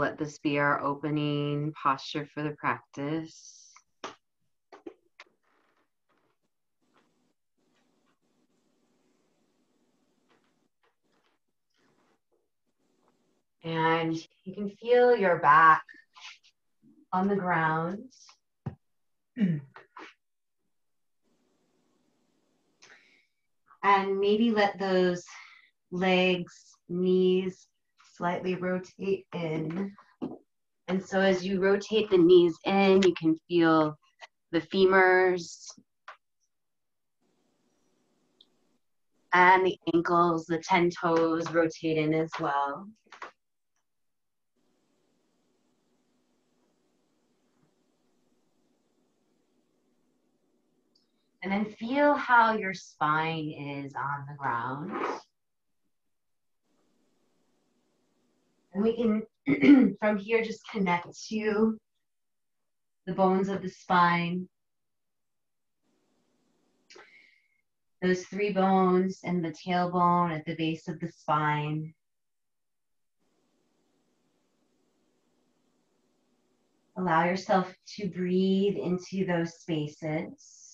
let this be our opening posture for the practice. And you can feel your back on the ground. And maybe let those legs, knees slightly rotate in. And so as you rotate the knees in, you can feel the femurs and the ankles, the 10 toes rotate in as well. And then feel how your spine is on the ground. And we can, from here, just connect to the bones of the spine. Those 3 bones and the tailbone at the base of the spine. Allow yourself to breathe into those spaces.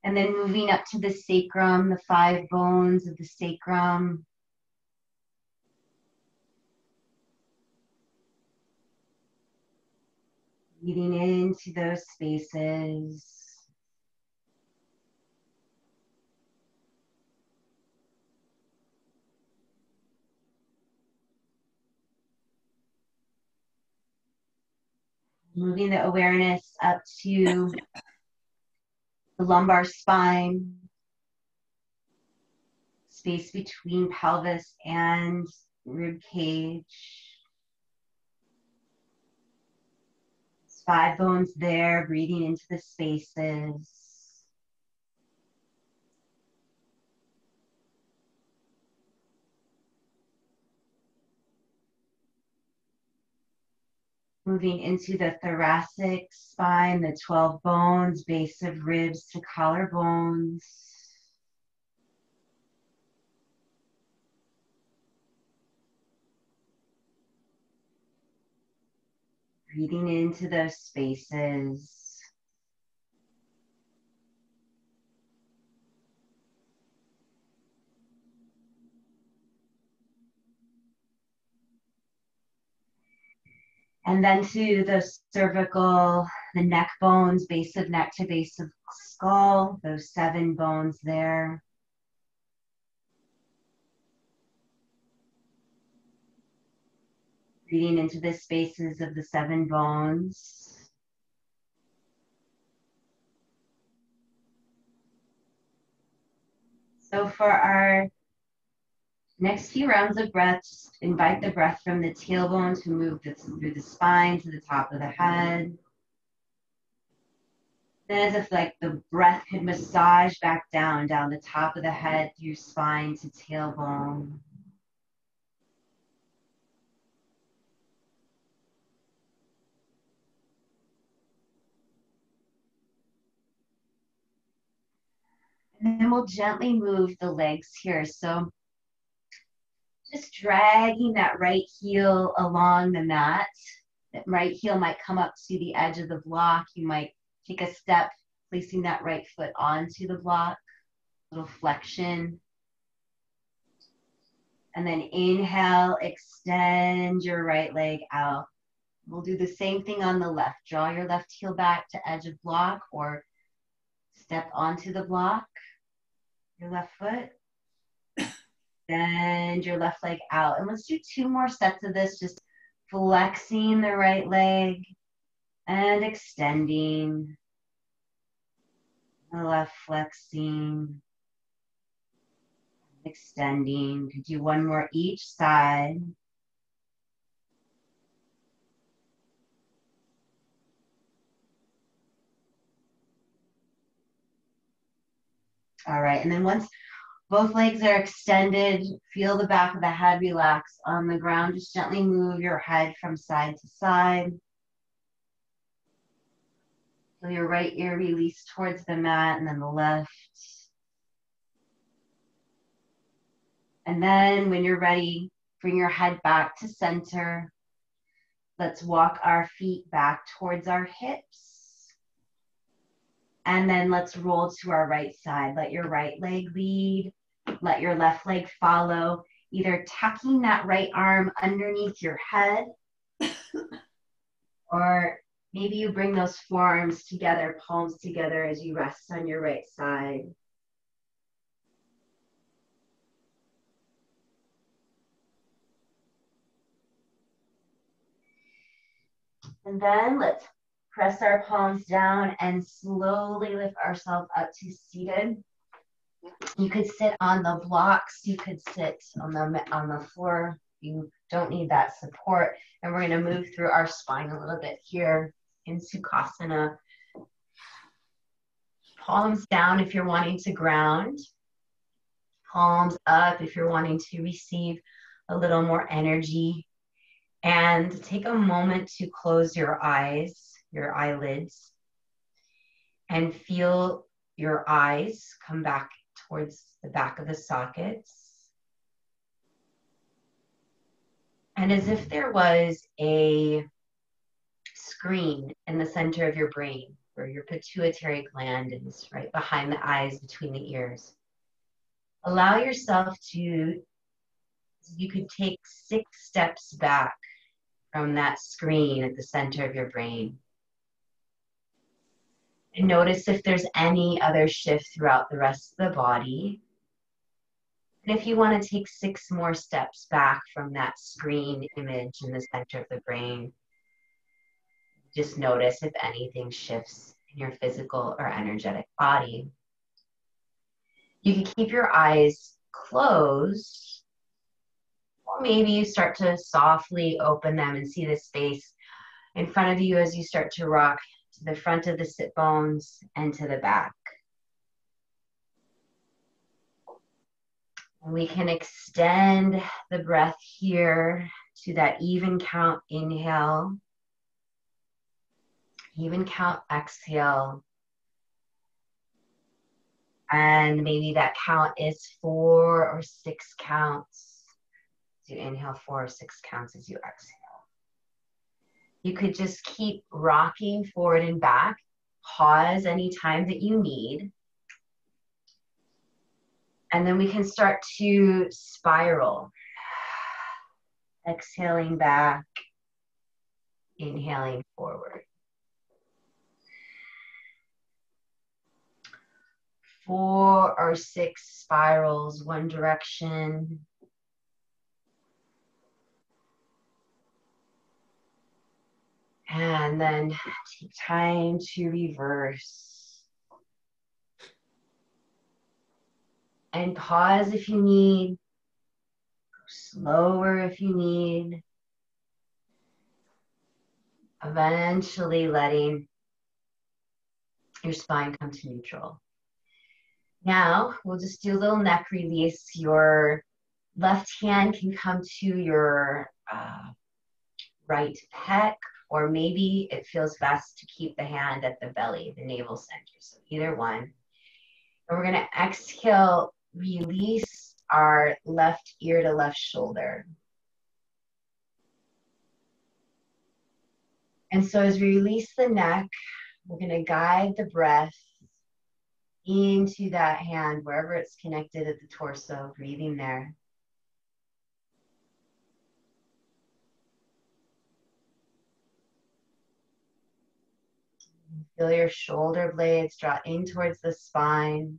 And then moving up to the sacrum, the 5 bones of the sacrum. Breathing into those spaces. Moving the awareness up to the lumbar spine, space between pelvis and rib cage. 5 bones there, breathing into the spaces. Moving into the thoracic spine, the 12 bones, base of ribs to collarbones. Breathing into those spaces. And then to the cervical, the neck bones, base of neck to base of skull, those 7 bones there. Breathing into the spaces of the 7 bones. So for our next few rounds of breath, just invite the breath from the tailbone to move through the spine to the top of the head. Then as if like the breath could massage back down the top of the head through spine to tailbone. And then we'll gently move the legs here. So just dragging that right heel along the mat. That right heel might come up to the edge of the block. You might take a step, placing that right foot onto the block. Little flexion. And then inhale, extend your right leg out. We'll do the same thing on the left. Draw your left heel back to edge of block or step onto the block. Your left foot. Bend your left leg out. And let's do 2 more sets of this, just flexing the right leg and extending. The left flexing, extending. Could do 1 more each side. All right, and then once both legs are extended, feel the back of the head relax on the ground. Just gently move your head from side to side. Feel your right ear release towards the mat and then the left. And then when you're ready, bring your head back to center. Let's walk our feet back towards our hips. And then let's roll to our right side. Let your right leg lead. Let your left leg follow, either tucking that right arm underneath your head, or maybe you bring those forearms together, palms together as you rest on your right side. And then let's press our palms down and slowly lift ourselves up to seated. You could sit on the blocks, you could sit on the floor. You don't need that support. And we're going to move through our spine a little bit here in Sukhasana. Palms down if you're wanting to ground. Palms up if you're wanting to receive a little more energy. And take a moment to close your eyes, your eyelids, and feel your eyes come back towards the back of the sockets. And as if there was a screen in the center of your brain where your pituitary gland is, right behind the eyes, between the ears. Allow yourself to, you could take 6 steps back from that screen at the center of your brain. And notice if there's any other shift throughout the rest of the body. And if you want to take 6 more steps back from that screen image in the center of the brain, just notice if anything shifts in your physical or energetic body. You can keep your eyes closed, or maybe you start to softly open them and see the space in front of you as you start to rock to the front of the sit bones and to the back. And we can extend the breath here to that even count inhale, even count exhale. And maybe that count is 4 or 6 counts. As you inhale, 4 or 6 counts as you exhale. You could just keep rocking forward and back. Pause anytime that you need. And then we can start to spiral. Exhaling back, inhaling forward. 4 or 6 spirals, one direction. And then take time to reverse. And pause if you need. Go slower if you need. Eventually letting your spine come to neutral. Now, we'll just do a little neck release. Your left hand can come to your right pec, or maybe it feels best to keep the hand at the belly, the navel center. So either one. And we're going to exhale, release our left ear to left shoulder. And so as we release the neck, we're going to guide the breath into that hand, wherever it's connected at the torso, breathing there. Feel your shoulder blades draw in towards the spine.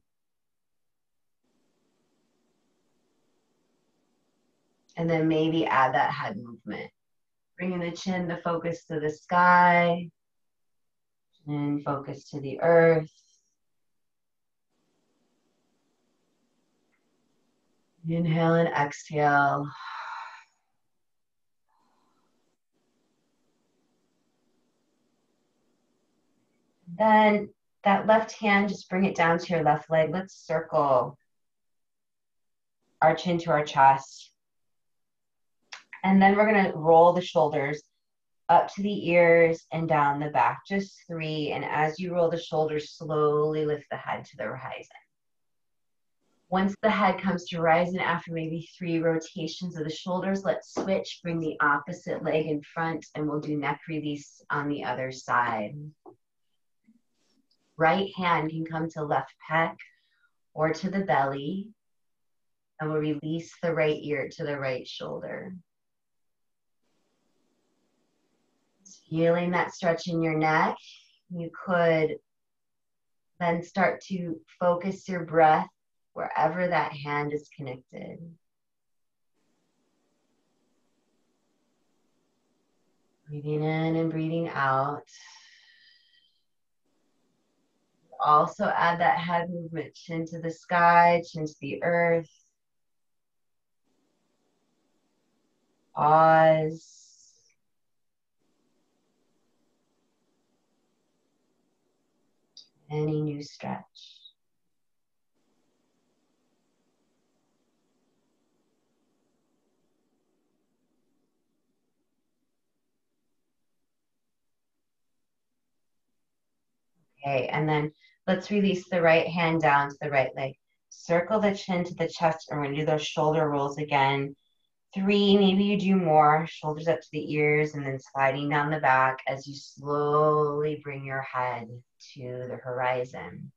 And then maybe add that head movement. Bringing the chin to focus to the sky. And focus to the earth. Inhale and exhale. Then that left hand, just bring it down to your left leg. Let's circle our chin to our chest. And then we're going to roll the shoulders up to the ears and down the back. Just 3. And as you roll the shoulders, slowly lift the head to the horizon. Once the head comes to horizon after maybe 3 rotations of the shoulders, let's switch, bring the opposite leg in front, and we'll do neck release on the other side. Right hand can come to left pec or to the belly, and we'll release the right ear to the right shoulder. Feeling that stretch in your neck, you could then start to focus your breath wherever that hand is connected. Breathing in and breathing out. Also add that head movement, chin to the sky, chin to the earth. Pause. Any new stretch. Okay, and then let's release the right hand down to the right leg. Circle the chin to the chest, and we're gonna do those shoulder rolls again. 3, maybe you do more, shoulders up to the ears, and then sliding down the back as you slowly bring your head to the horizon.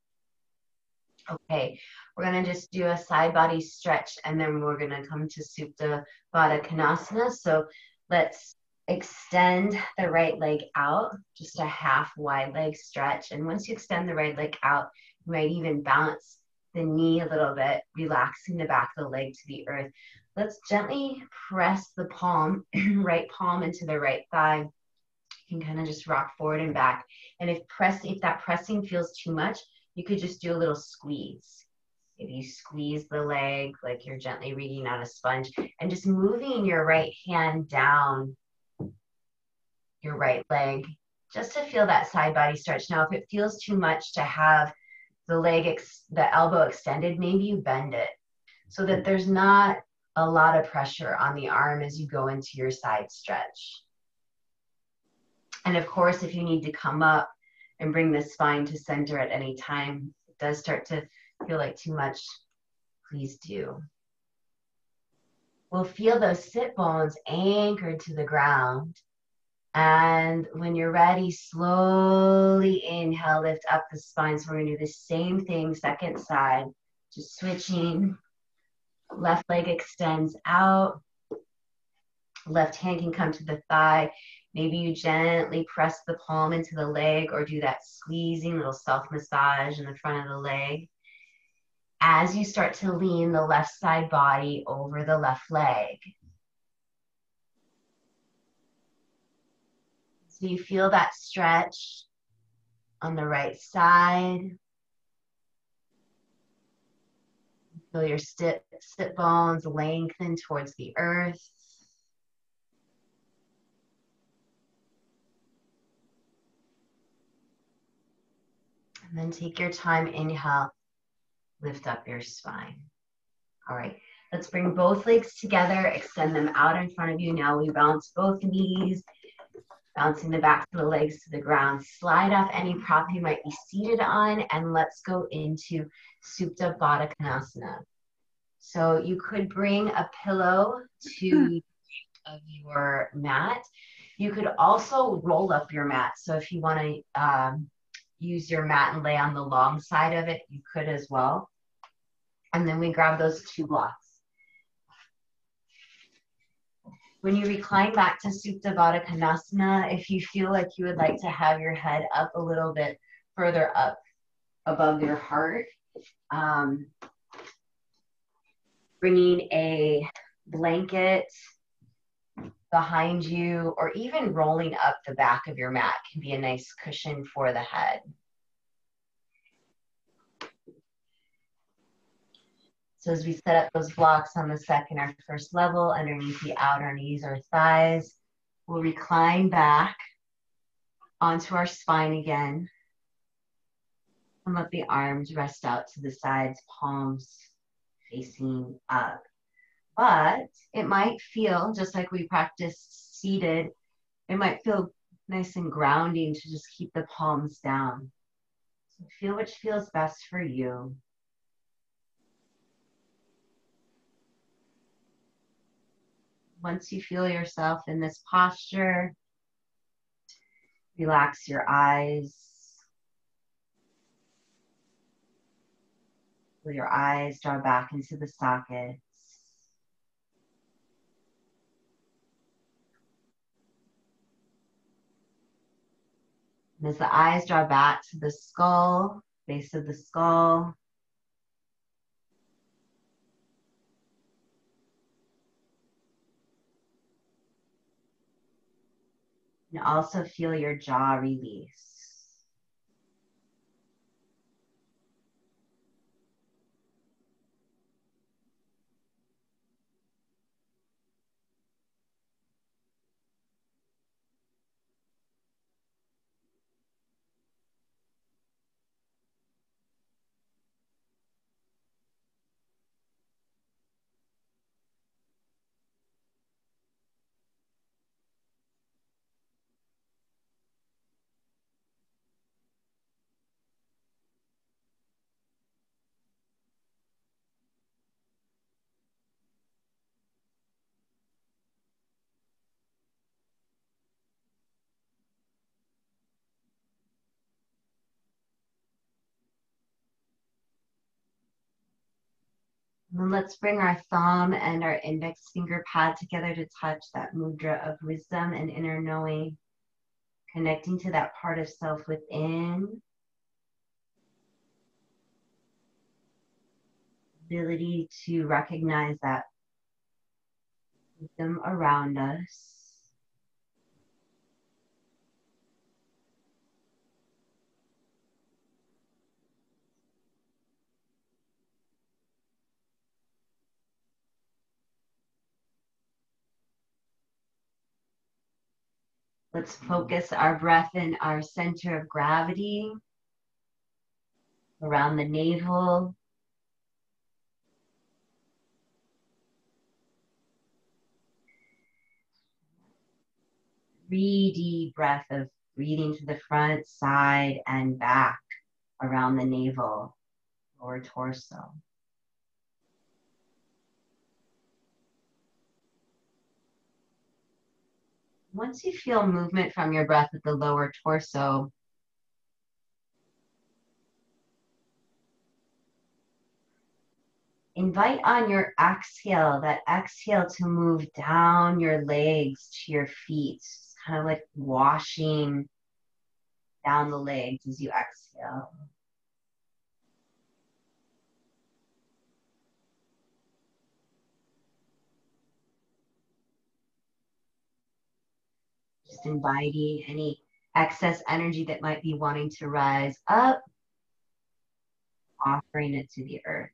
Okay, we're gonna just do a side body stretch, and then we're gonna come to Supta Baddha Konasana. So let's extend the right leg out, just a half wide leg stretch. And once you extend the right leg out, you might even bounce the knee a little bit, relaxing the back of the leg to the earth. Let's gently press the palm, right palm into the right thigh. You can kind of just rock forward and back. And if that pressing feels too much, you could just do a little squeeze. If you squeeze the leg like you're gently wringing out a sponge, and just moving your right hand down your right leg, just to feel that side body stretch. Now, if it feels too much to have the elbow extended, maybe you bend it so that there's not a lot of pressure on the arm as you go into your side stretch. And of course, if you need to come up and bring the spine to center at any time, it does start to feel like too much, please do. We'll feel those sit bones anchored to the ground. And when you're ready, slowly inhale, lift up the spine. So we're gonna do the same thing, second side, just switching. Left leg extends out. Left hand can come to the thigh. Maybe you gently press the palm into the leg or do that squeezing little self-massage in the front of the leg. As you start to lean the left side body over the left leg. So you feel that stretch on the right side. Feel your sit bones lengthen towards the earth. And then take your time, inhale, lift up your spine. All right, let's bring both legs together, extend them out in front of you. Now we bounce both knees, bouncing the backs of the legs to the ground. Slide off any prop you might be seated on, and let's go into Supta Baddha Konasana. So you could bring a pillow to of your mat. You could also roll up your mat. So if you want to use your mat and lay on the long side of it, you could as well. And then we grab those 2 blocks. When you recline back to Supta Baddha Konasana, if you feel like you would like to have your head up a little bit further up above your heart, bringing a blanket behind you or even rolling up the back of your mat can be a nice cushion for the head. So as we set up those blocks on the second or first level, underneath the outer knees or thighs, we'll recline back onto our spine again. And let the arms rest out to the sides, palms facing up. But it might feel, just like we practiced seated, it might feel nice and grounding to just keep the palms down. So feel which feels best for you. Once you feel yourself in this posture, relax your eyes. Feel your eyes draw back into the sockets. And as the eyes draw back to the skull, base of the skull, and also feel your jaw release. And then let's bring our thumb and our index finger pad together to touch that mudra of wisdom and inner knowing, connecting to that part of self within. Ability to recognize that wisdom around us. Let's focus our breath in our center of gravity around the navel. Three deep breath of breathing to the front, side, and back around the navel, lower torso. Once you feel movement from your breath at the lower torso, invite on your exhale, that exhale to move down your legs to your feet, kind of like washing down the legs as you exhale. Just inviting any excess energy that might be wanting to rise up, offering it to the earth.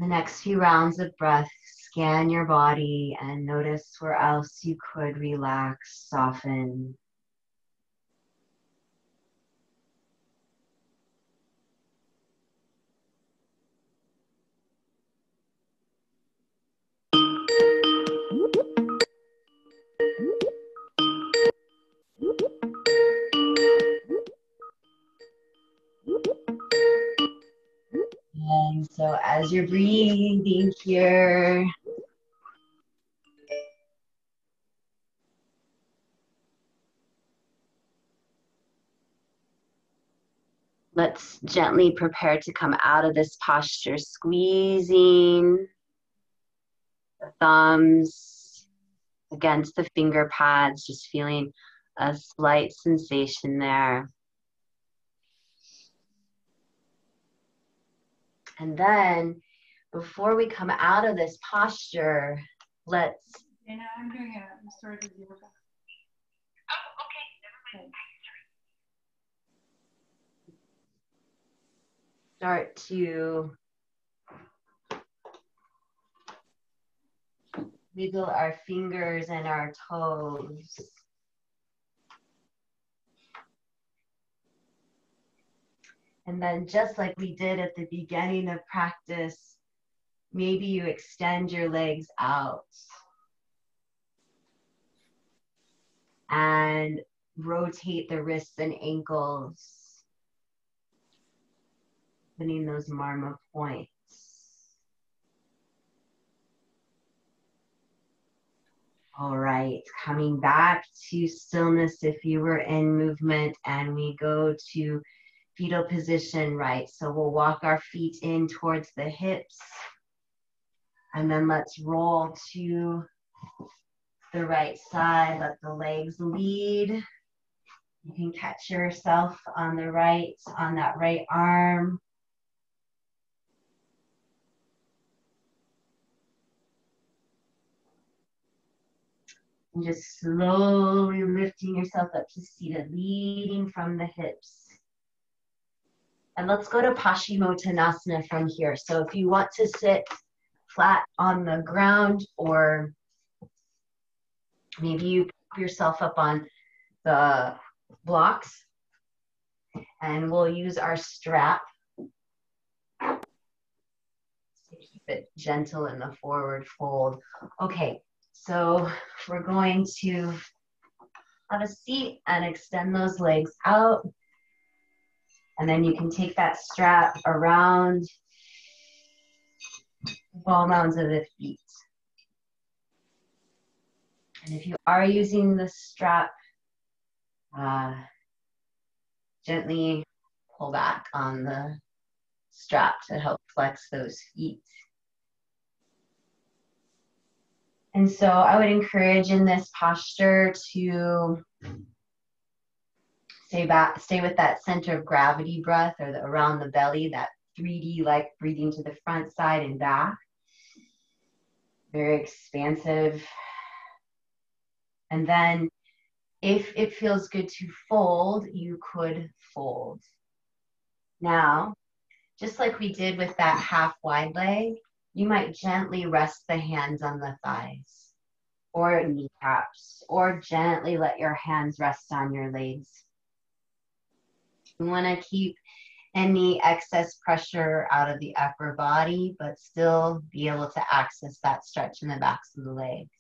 The next few rounds of breath, scan your body and notice where else you could relax, soften. And so as you're breathing here, let's gently prepare to come out of this posture, squeezing the thumbs against the finger pads, just feeling a slight sensation there. And then before we come out of this posture, let's... Dana, I'm doing a restorative yoga. Oh, okay. Never mind. start to wiggle our fingers and our toes. And then just like we did at the beginning of practice, maybe you extend your legs out and rotate the wrists and ankles, opening those marma points. All right, coming back to stillness if you were in movement, and we go to fetal position, right? So we'll walk our feet in towards the hips, and then let's roll to the right side. Let the legs lead. You can catch yourself on the right, on that right arm. And just slowly lifting yourself up to seated, leading from the hips. And let's go to Paschimottanasana from here. So if you want to sit flat on the ground, or maybe you pop yourself up on the blocks, and we'll use our strap to keep it gentle in the forward fold. Okay, so we're going to have a seat and extend those legs out. And then you can take that strap around the ball mounds of the feet. And if you are using the strap, gently pull back on the strap to help flex those feet. And so I would encourage in this posture to stay with that center of gravity breath, or around the belly, that 3D like breathing to the front, side, and back. Very expansive. And then if it feels good to fold, you could fold. Now, just like we did with that half wide leg, you might gently rest the hands on the thighs or kneecaps, or gently let your hands rest on your legs. You want to keep any excess pressure out of the upper body, but still be able to access that stretch in the backs of the legs.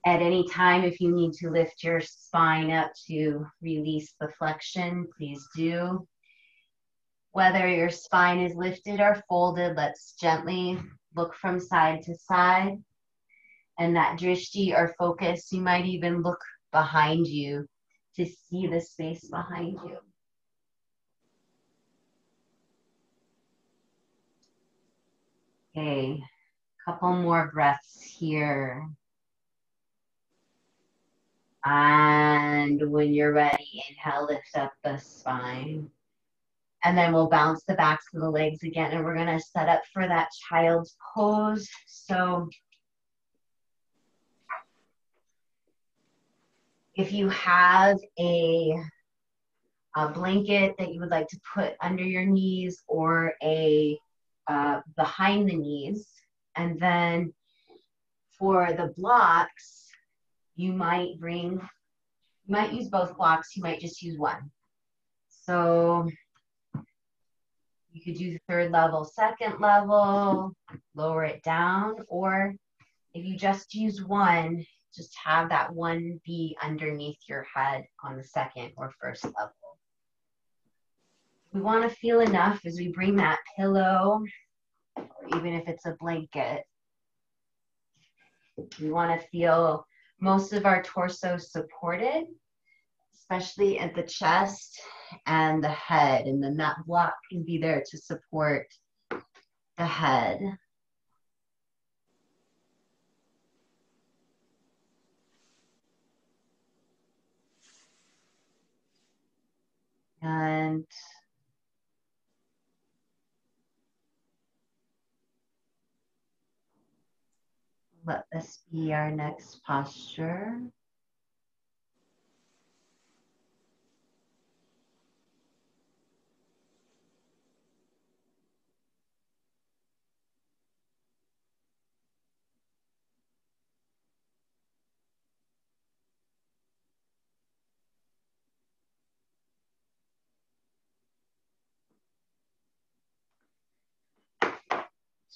At any time, if you need to lift your spine up to release the flexion, please do. Whether your spine is lifted or folded, let's gently look from side to side. And that drishti or focus, you might even look behind you to see the space behind you. Okay, a couple more breaths here. And when you're ready, inhale, lift up the spine. And then we'll bounce the backs of the legs again, and we're gonna set up for that child's pose. So if you have a blanket that you would like to put under your knees, or a behind the knees, and then for the blocks, you might use both blocks, you might just use one. So you could do the third level, second level, lower it down, or if you just use one, just have that one be underneath your head on the second or first level. We want to feel enough as we bring that pillow, or even if it's a blanket, we want to feel most of our torso supported, especially at the chest and the head. And then that block can be there to support the head. And let this be our next posture.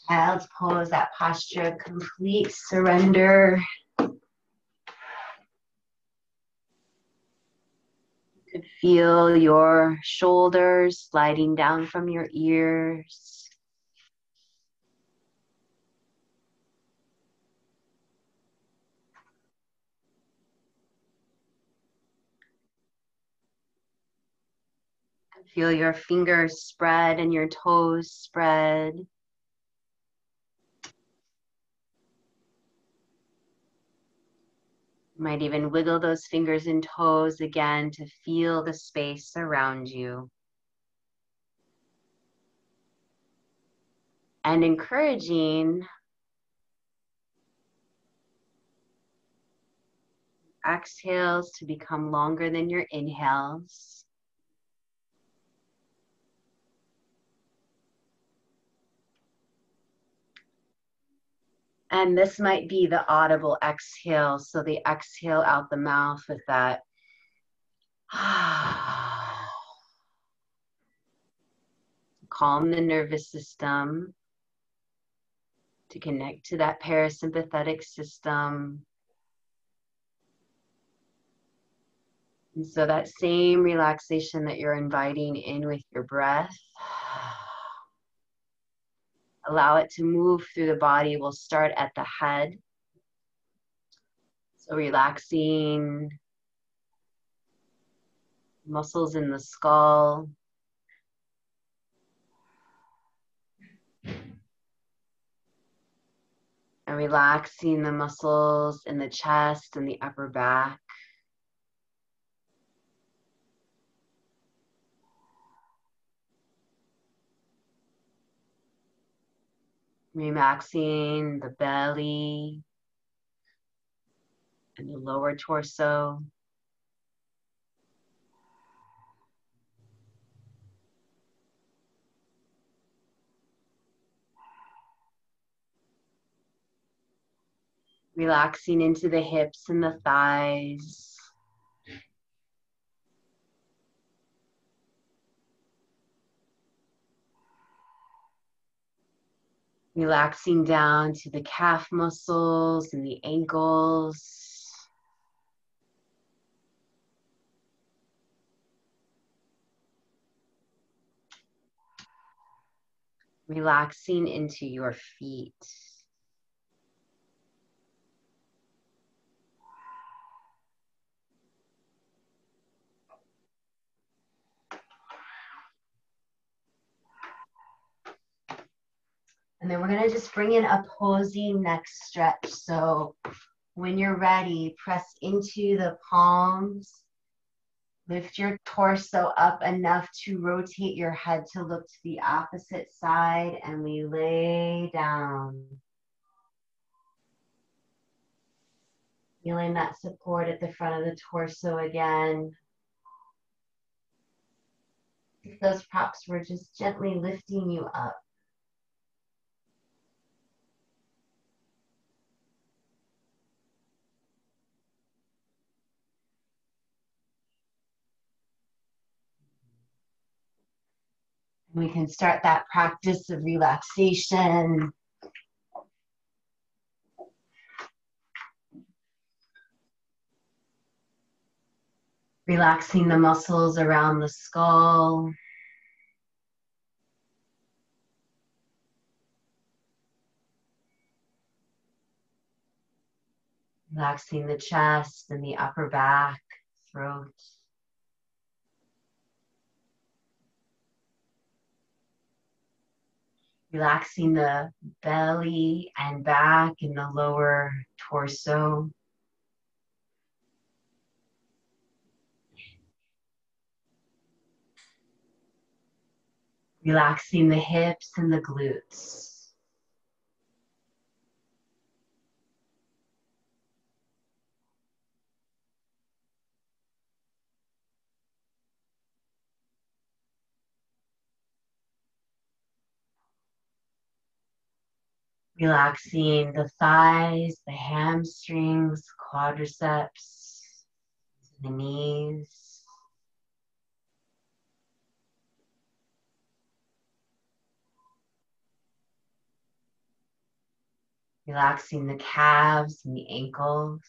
Child's pose, that posture of complete surrender. You could feel your shoulders sliding down from your ears. Feel your fingers spread and your toes spread. You might even wiggle those fingers and toes again to feel the space around you. And encouraging exhales to become longer than your inhales. And this might be the audible exhale. So the exhale out the mouth with that. Calm the nervous system to connect to that parasympathetic system. And so that same relaxation that you're inviting in with your breath, allow it to move through the body. We'll start at the head. So relaxing muscles in the skull. And relaxing the muscles in the chest and the upper back. Relaxing the belly and the lower torso. Relaxing into the hips and the thighs. Relaxing down to the calf muscles and the ankles. Relaxing into your feet. And then we're going to just bring in opposing neck stretch. So when you're ready, press into the palms. Lift your torso up enough to rotate your head to look to the opposite side, and we lay down. Feeling that support at the front of the torso again. If those props were just gently lifting you up. We can start that practice of relaxation. Relaxing the muscles around the skull. Relaxing the chest and the upper back, throat. Relaxing the belly and back and the lower torso. Relaxing the hips and the glutes. Relaxing the thighs, the hamstrings, quadriceps, the knees. Relaxing the calves and the ankles.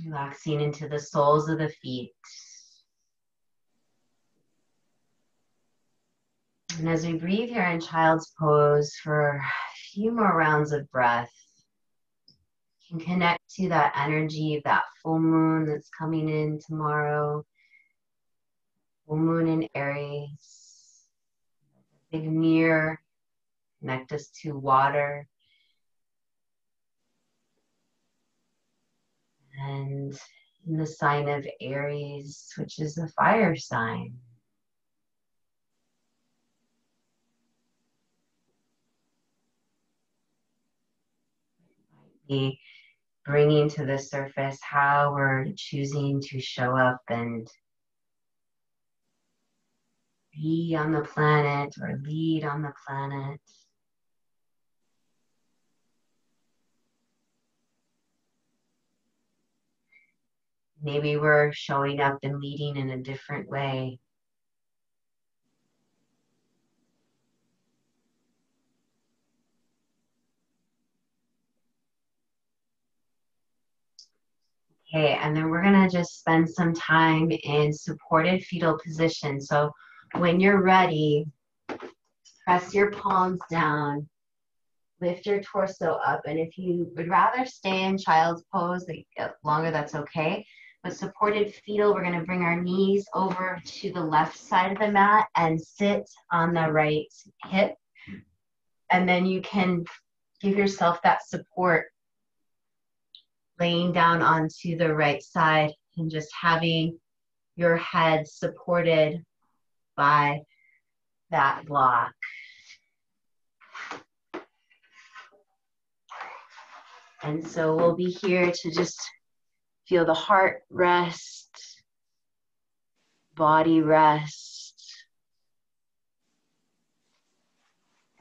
Relaxing into the soles of the feet. And as we breathe here in child's pose for a few more rounds of breath, you can connect to that energy of that full moon that's coming in tomorrow. Full moon in Aries. Big mirror, connect us to water. And in the sign of Aries, which is a fire sign. Be bringing to the surface how we're choosing to show up and be on the planet or lead on the planet. Maybe we're showing up and leading in a different way. Okay, and then we're gonna just spend some time in supported fetal position. So when you're ready, press your palms down, lift your torso up, and if you would rather stay in child's pose longer, that's okay. But supported fetal, we're gonna bring our knees over to the left side of the mat and sit on the right hip. And then you can give yourself that support laying down onto the right side and just having your head supported by that block. And so we'll be here to just feel the heart rest, body rest.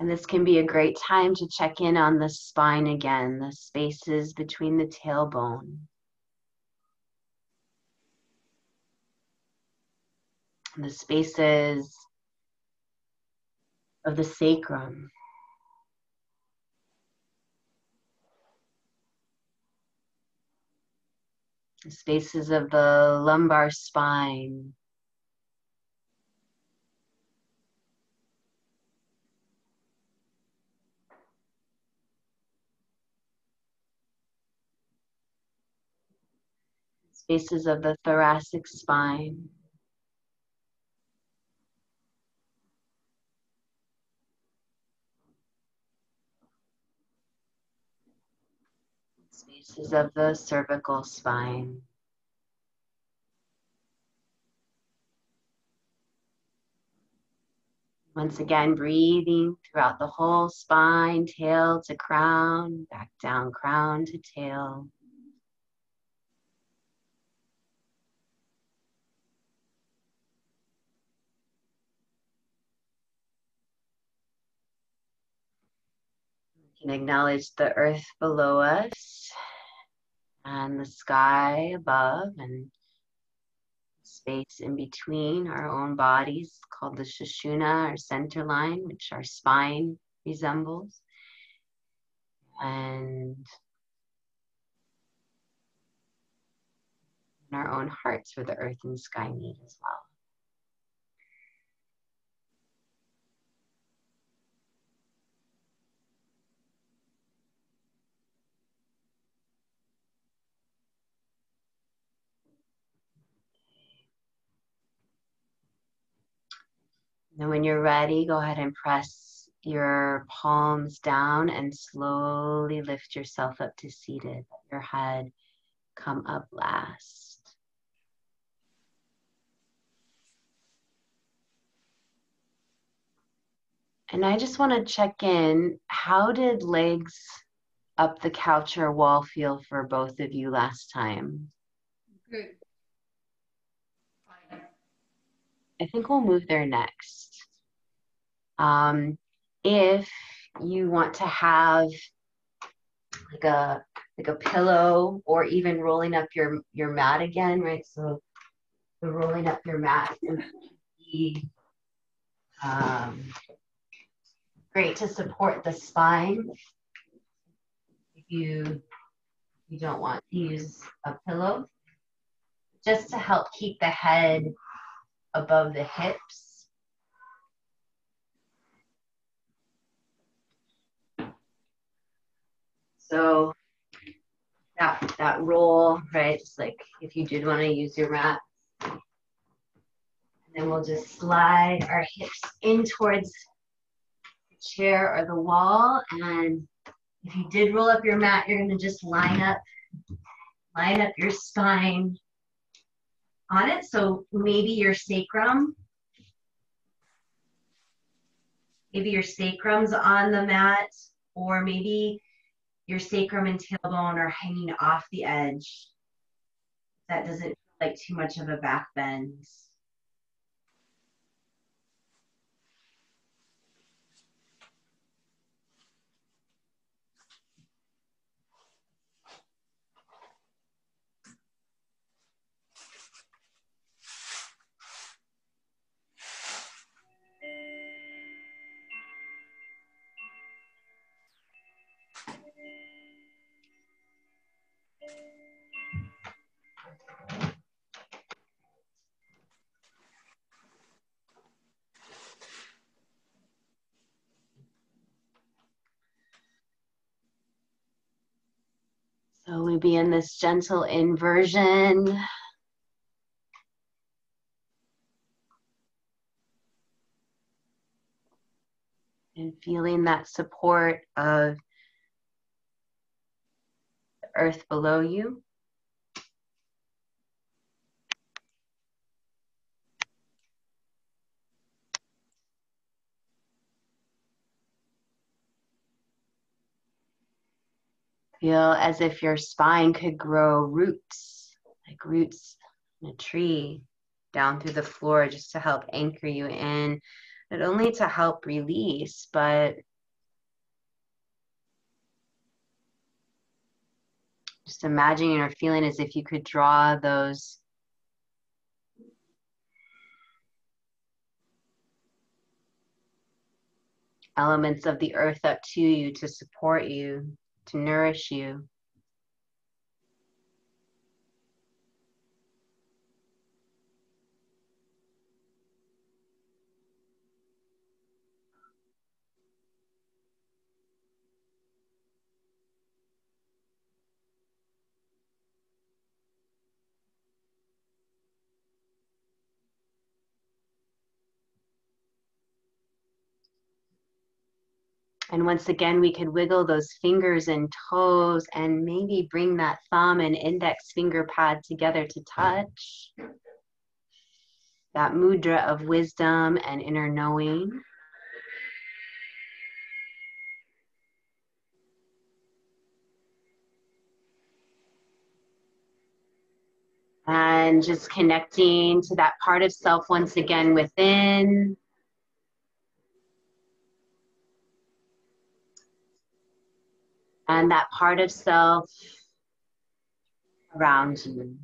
And this can be a great time to check in on the spine again, the spaces between the tailbone. The spaces of the sacrum. The spaces of the lumbar spine. Spaces of the thoracic spine. Spaces of the cervical spine. Once again, breathing throughout the whole spine, tail to crown, back down, crown to tail. We can acknowledge the earth below us and the sky above and space in between our own bodies called the Sushumna, our center line, which our spine resembles. And in our own hearts where the earth and sky meet as well. And when you're ready, go ahead and press your palms down and slowly lift yourself up to seated. Let your head come up last. And I just want to check in. How did legs up the couch or wall feel for both of you last time? Good. I think we'll move there next. If you want to have like like a pillow, or even rolling up your mat again, right? So the rolling up your mat can be great to support the spine if you don't want to use a pillow, just to help keep the head above the hips. So that roll, right? Just like if you did want to use your mat. And then we'll just slide our hips in towards the chair or the wall. And if you did roll up your mat, you're going to just line up your spine on it. So maybe your sacrum's on the mat, or maybe your sacrum and tailbone are hanging off the edge. That doesn't feel like too much of a back bend. So we be in this gentle inversion. And feeling that support of the earth below you. Feel as if your spine could grow roots, like roots in a tree, down through the floor, just to help anchor you in, not only to help release, but just imagining or feeling as if you could draw those elements of the earth up to you to support you, to nourish you. And once again, we could wiggle those fingers and toes and maybe bring that thumb and index finger pad together to touch. That mudra of wisdom and inner knowing. And just connecting to that part of self once again within. And that part of self around you.